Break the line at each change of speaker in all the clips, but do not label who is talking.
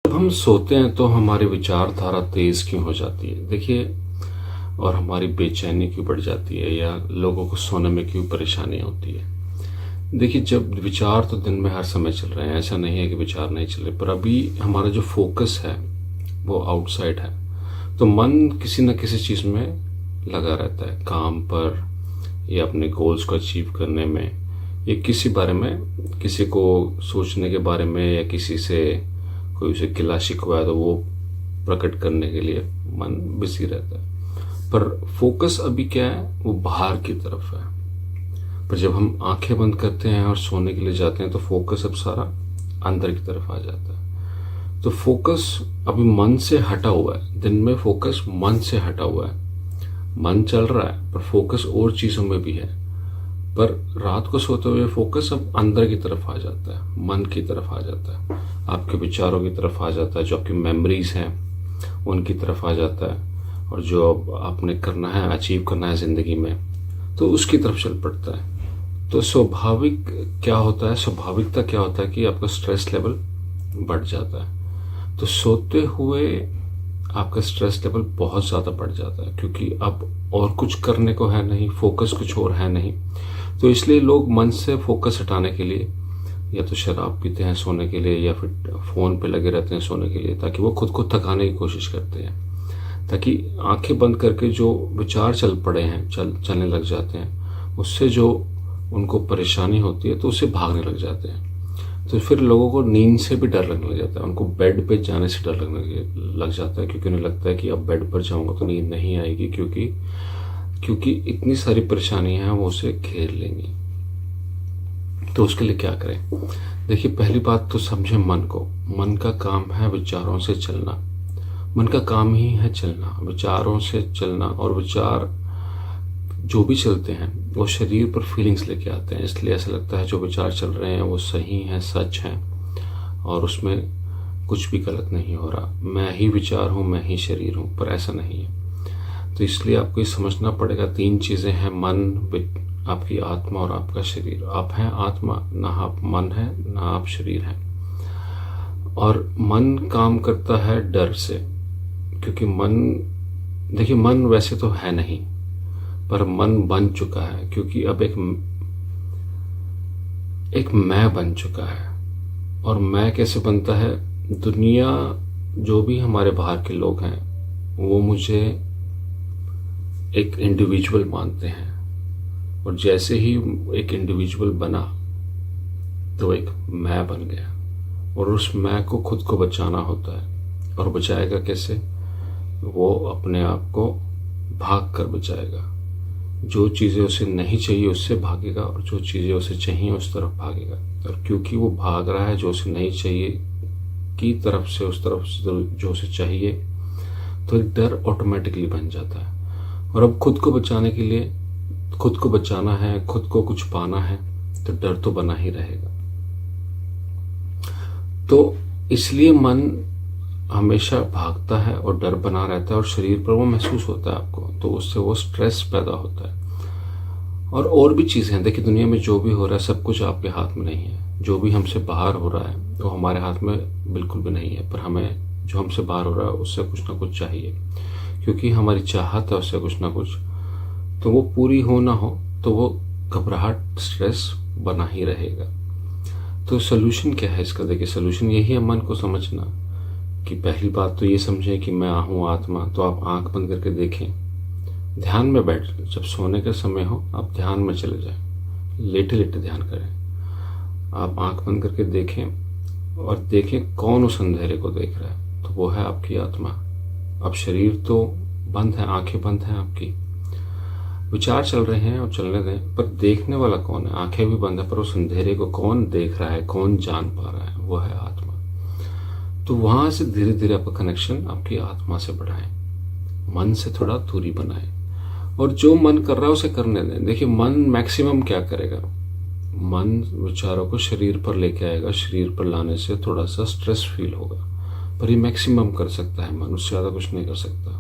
जब हम सोते हैं तो हमारी विचारधारा तेज क्यों हो जाती है? देखिए, और हमारी बेचैनी क्यों बढ़ जाती है या लोगों को सोने में क्यों परेशानी होती है? देखिए, जब विचार तो दिन में हर समय चल रहे हैं, ऐसा नहीं है कि विचार नहीं चल रहे, पर अभी हमारा जो फोकस है वो आउटसाइड है। तो मन किसी न किसी चीज़ में लगा रहता है, काम पर या अपने गोल्स को अचीव करने में, या किसी बारे में, किसी को सोचने के बारे में, या किसी से कोई उसे गिला शिकवा है तो वो प्रकट करने के लिए मन बिजी रहता है। पर फोकस अभी क्या है, वो बाहर की तरफ है। पर जब हम आंखें बंद करते हैं और सोने के लिए जाते हैं तो फोकस अब सारा अंदर की तरफ आ जाता है। तो फोकस अभी मन से हटा हुआ है। दिन में फोकस मन से हटा हुआ है, मन चल रहा है पर फोकस और चीज़ों में भी है। पर रात को सोते हुए फोकस अब अंदर की तरफ आ जाता है, मन की तरफ आ जाता है, आपके विचारों की तरफ आ जाता है, जो आपकी मेमोरीज हैं उनकी तरफ आ जाता है, और जो अब आपने करना है, अचीव करना है ज़िंदगी में, तो उसकी तरफ चल पड़ता है। तो स्वाभाविक क्या होता है, स्वाभाविकता क्या होता है कि आपका स्ट्रेस लेवल बढ़ जाता है। तो सोते हुए आपका स्ट्रेस लेवल बहुत ज़्यादा बढ़ जाता है, क्योंकि अब और कुछ करने को है नहीं, फोकस कुछ और है नहीं। तो इसलिए लोग मन से फोकस हटाने के लिए या तो शराब पीते हैं सोने के लिए, या फिर फ़ोन पे लगे रहते हैं सोने के लिए, ताकि वो खुद को थकाने की कोशिश करते हैं, ताकि आंखें बंद करके जो विचार चल पड़े हैं, चलने लग जाते हैं, उससे जो उनको परेशानी होती है तो उससे भागने लग जाते हैं। तो फिर लोगों को नींद से भी डर लगने लग जाता है, उनको बेड पे जाने से डर लगने लग जाता है, क्योंकि उन्हें लगता है कि अब बेड पर जाऊंगा तो नींद नहीं आएगी, क्योंकि इतनी सारी परेशानियां हैं वो उसे घेर लेंगी। तो उसके लिए क्या करें? देखिए, पहली बात तो समझे मन को। मन का काम है विचारों से चलना, मन का काम ही है चलना, विचारों से चलना। और विचार जो भी चलते हैं वो शरीर पर फीलिंग्स लेके आते हैं, इसलिए ऐसा लगता है जो विचार चल रहे हैं वो सही हैं, सच हैं, और उसमें कुछ भी गलत नहीं हो रहा। मैं ही विचार हूँ, मैं ही शरीर हूँ, पर ऐसा नहीं है। तो इसलिए आपको ये समझना पड़ेगा, तीन चीज़ें हैं, मन, आपकी आत्मा और आपका शरीर। आप हैं आत्मा, ना आप मन है, ना आप शरीर हैं। और मन काम करता है डर से, क्योंकि मन, देखिए, मन वैसे तो है नहीं, पर मन बन चुका है, क्योंकि अब एक मैं बन चुका है। और मैं कैसे बनता है? दुनिया, जो भी हमारे बाहर के लोग हैं, वो मुझे एक इंडिविजुअल मानते हैं, और जैसे ही एक इंडिविजुअल बना तो एक मैं बन गया, और उस मैं को खुद को बचाना होता है। और बचाएगा कैसे? वो अपने आप को भाग कर बचाएगा। जो चीज़ें उसे नहीं चाहिए उससे भागेगा, और जो चीज़ें उसे चाहिए उस तरफ भागेगा। और क्योंकि वो भाग रहा है जो उसे नहीं चाहिए की तरफ से, उस तरफ से जो उसे चाहिए, तो एक डर ऑटोमेटिकली बन जाता है। और अब खुद को बचाने के लिए, खुद को बचाना है, खुद को कुछ पाना है, तो डर तो बना ही रहेगा। तो इसलिए मन हमेशा भागता है और डर बना रहता है, और शरीर पर वो महसूस होता है आपको, तो उससे वो स्ट्रेस पैदा होता है। और भी चीज़ें हैं। देखिए, दुनिया में जो भी हो रहा है सब कुछ आपके हाथ में नहीं है। जो भी हमसे बाहर हो रहा है वो हमारे हाथ में बिल्कुल भी नहीं है, पर हमें जो हमसे बाहर हो रहा है उससे कुछ ना कुछ चाहिए, क्योंकि हमारी चाहत है उससे कुछ ना कुछ। तो वो पूरी हो ना हो तो वो घबराहट, स्ट्रेस बना ही रहेगा। तो सोल्यूशन क्या है इसका? देखिए, सोल्यूशन यही है, मन को समझना। कि पहली बात तो ये समझें कि मैं हूँ आत्मा। तो आप आंख बंद करके देखें, ध्यान में बैठ, जब सोने का समय हो आप ध्यान में चले जाएं, लेटे लेटे ध्यान करें। आप आंख बंद करके देखें और देखें कौन उस अंधेरे को देख रहा है, तो वो है आपकी आत्मा। अब शरीर तो बंद है, आंखें बंद हैं आपकी, विचार चल रहे हैं और चलने दें, पर देखने वाला कौन है? आंखें भी बंद है, पर उस अंधेरे को कौन देख रहा है, कौन जान पा रहा है? वो है आत्मा। तो वहां से धीरे धीरे आपका कनेक्शन आपकी आत्मा से बढ़ाएं, मन से थोड़ा दूरी बनाएं, और जो मन कर रहा है उसे करने दें। देखिए, मन मैक्सिमम क्या करेगा? मन विचारों को शरीर पर लेके आएगा, शरीर पर लाने से थोड़ा सा स्ट्रेस फील होगा, पर ये मैक्सिमम कर सकता है मन, उससे ज़्यादा कुछ नहीं कर सकता।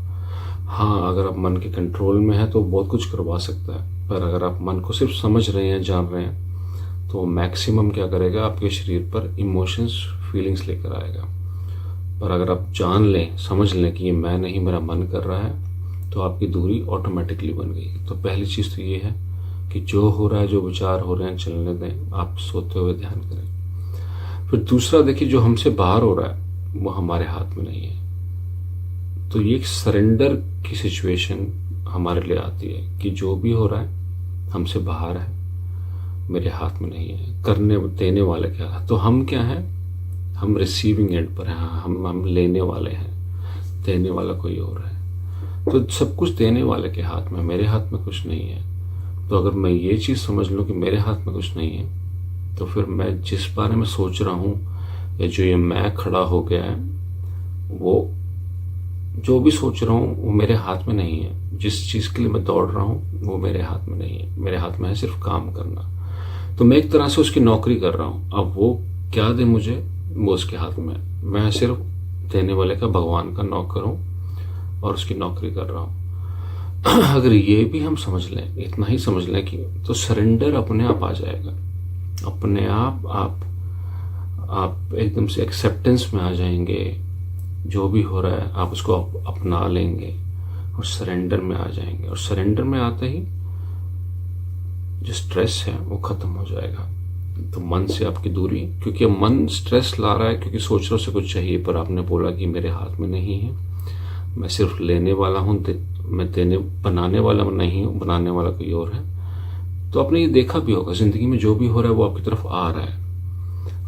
हाँ, अगर आप मन के कंट्रोल में है तो बहुत कुछ करवा सकता है, पर अगर आप मन को सिर्फ समझ रहे हैं, जान रहे हैं, तो मैक्सिमम क्या करेगा? आपके शरीर पर इमोशंस, फीलिंग्स लेकर आएगा। पर अगर आप जान लें, समझ लें कि ये मैं नहीं, मेरा मन कर रहा है, तो आपकी दूरी ऑटोमेटिकली बन गई। तो पहली चीज़ तो ये है कि जो हो रहा है, जो विचार हो रहे हैं, चलने दें, आप सोते हुए ध्यान करें। फिर दूसरा देखिए, जो हमसे बाहर हो रहा है वो हमारे हाथ में नहीं है। तो ये एक सरेंडर की सिचुएशन हमारे लिए आती है कि जो भी हो रहा है हमसे बाहर है, मेरे हाथ में नहीं है, करने देने वाले क्या है। तो हम क्या हैं, हम रिसीविंग एंड पर हैं, हम लेने वाले हैं, देने वाला कोई और है। तो सब कुछ देने वाले के हाथ में, मेरे हाथ में कुछ नहीं है। तो अगर मैं ये चीज़ समझ लूँ कि मेरे हाथ में कुछ नहीं है, तो फिर मैं जिस बारे में सोच रहा हूँ, या जो ये मैं खड़ा हो गया है, वो जो भी सोच रहा हूँ वो मेरे हाथ में नहीं है। जिस चीज़ के लिए मैं दौड़ रहा हूँ वो मेरे हाथ में नहीं है। मेरे हाथ में है सिर्फ काम करना। तो मैं एक तरह से उसकी नौकरी कर रहा हूँ। अब वो क्या दे मुझे, वो उसके हाथ में है। मैं सिर्फ देने वाले का, भगवान का नौकर हूँ और उसकी नौकरी कर रहा हूँ। अगर ये भी हम समझ लें, इतना ही समझ लें कि, तो सरेंडर अपने आप आ जाएगा। अपने आप एकदम से एक्सेप्टेंस में आ जाएंगे। जो भी हो रहा है आप उसको अपना लेंगे और सरेंडर में आ जाएंगे। और सरेंडर में आते ही जो स्ट्रेस है वो खत्म हो जाएगा। तो मन से आपकी दूरी, क्योंकि मन स्ट्रेस ला रहा है क्योंकि सोच रहा से कुछ चाहिए, पर आपने बोला कि मेरे हाथ में नहीं है, मैं सिर्फ लेने वाला हूँ, मैं बनाने वाला नहीं हूँ, बनाने वाला कोई और है। तो आपने ये देखा भी होगा जिंदगी में, जो भी हो रहा है वो आपकी तरफ आ रहा है।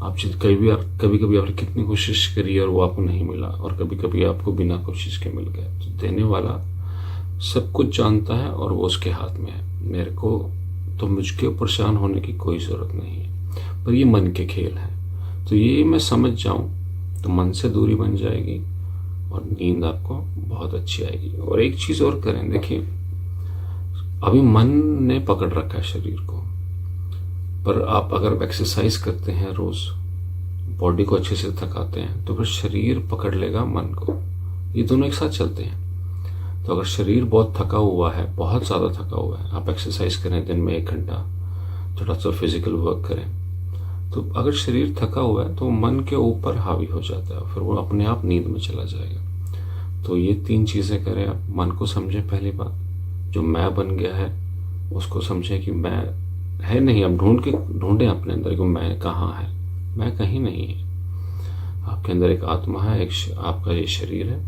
आप कभी कभी आपने कितनी कोशिश करी और वो आपको नहीं मिला, और कभी कभी आपको बिना कोशिश के मिल गया। तो देने वाला सब कुछ जानता है और वो उसके हाथ में है। मेरे को तो मुझके परेशान होने की कोई ज़रूरत नहीं है, पर ये मन के खेल हैं। तो ये मैं समझ जाऊं तो मन से दूरी बन जाएगी और नींद आपको बहुत अच्छी आएगी। और एक चीज़ और करें, देखिए अभी मन ने पकड़ रखा है शरीर को, पर आप अगर एक्सरसाइज करते हैं, रोज बॉडी को अच्छे से थकाते हैं, तो फिर शरीर पकड़ लेगा मन को। ये दोनों एक साथ चलते हैं। तो अगर शरीर बहुत थका हुआ है, बहुत ज़्यादा थका हुआ है, आप एक्सरसाइज करें दिन में 1 घंटा, थोड़ा सा फिजिकल वर्क करें, तो अगर शरीर थका हुआ है तो मन के ऊपर हावी हो जाता है, फिर वो अपने आप नींद में चला जाएगा। तो ये 3 चीज़ें करें आप। मन को समझें, पहली बात, जो मैं बन गया है उसको समझें कि मैं है नहीं। आप ढूंढें अपने अंदर कि मैं कहाँ है। मैं कहीं नहीं है। आपके अंदर एक आत्मा है, एक आपका ये शरीर है।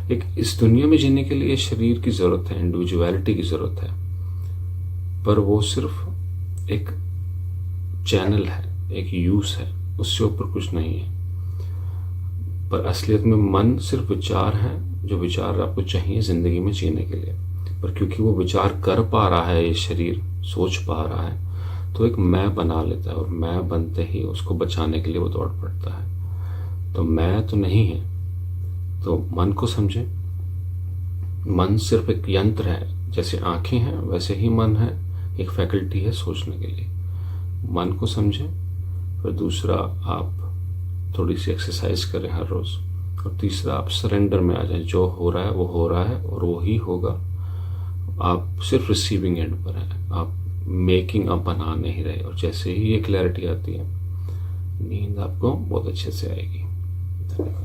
एक इस दुनिया में जीने के लिए शरीर की जरूरत है, इंडिविजुअलिटी की जरूरत है, पर वो सिर्फ एक चैनल है, एक यूज है, उससे ऊपर कुछ नहीं है। पर असलियत में मन सिर्फ विचार है, जो विचार आपको चाहिए जिंदगी में जीने के लिए। पर क्योंकि वो विचार कर पा रहा है, ये शरीर सोच पा रहा है, तो एक मैं बना लेता है, और मैं बनते ही उसको बचाने के लिए वो दौड़ पड़ता है। तो मैं तो नहीं है। तो मन को समझें। मन सिर्फ एक यंत्र है, जैसे आंखें हैं वैसे ही मन है, एक फैकल्टी है सोचने के लिए। मन को समझें। फिर दूसरा, आप थोड़ी सी एक्सरसाइज करें हर रोज। और तीसरा, आप सरेंडर में आ जाएं। जो हो रहा है वो हो रहा है और वो ही होगा। आप सिर्फ रिसीविंग एंड पर हैं, आप मेकिंग आप बना नहीं रहे। और जैसे ही ये क्लैरिटी आती है, नींद आपको बहुत अच्छे से आएगी। धन्यवाद।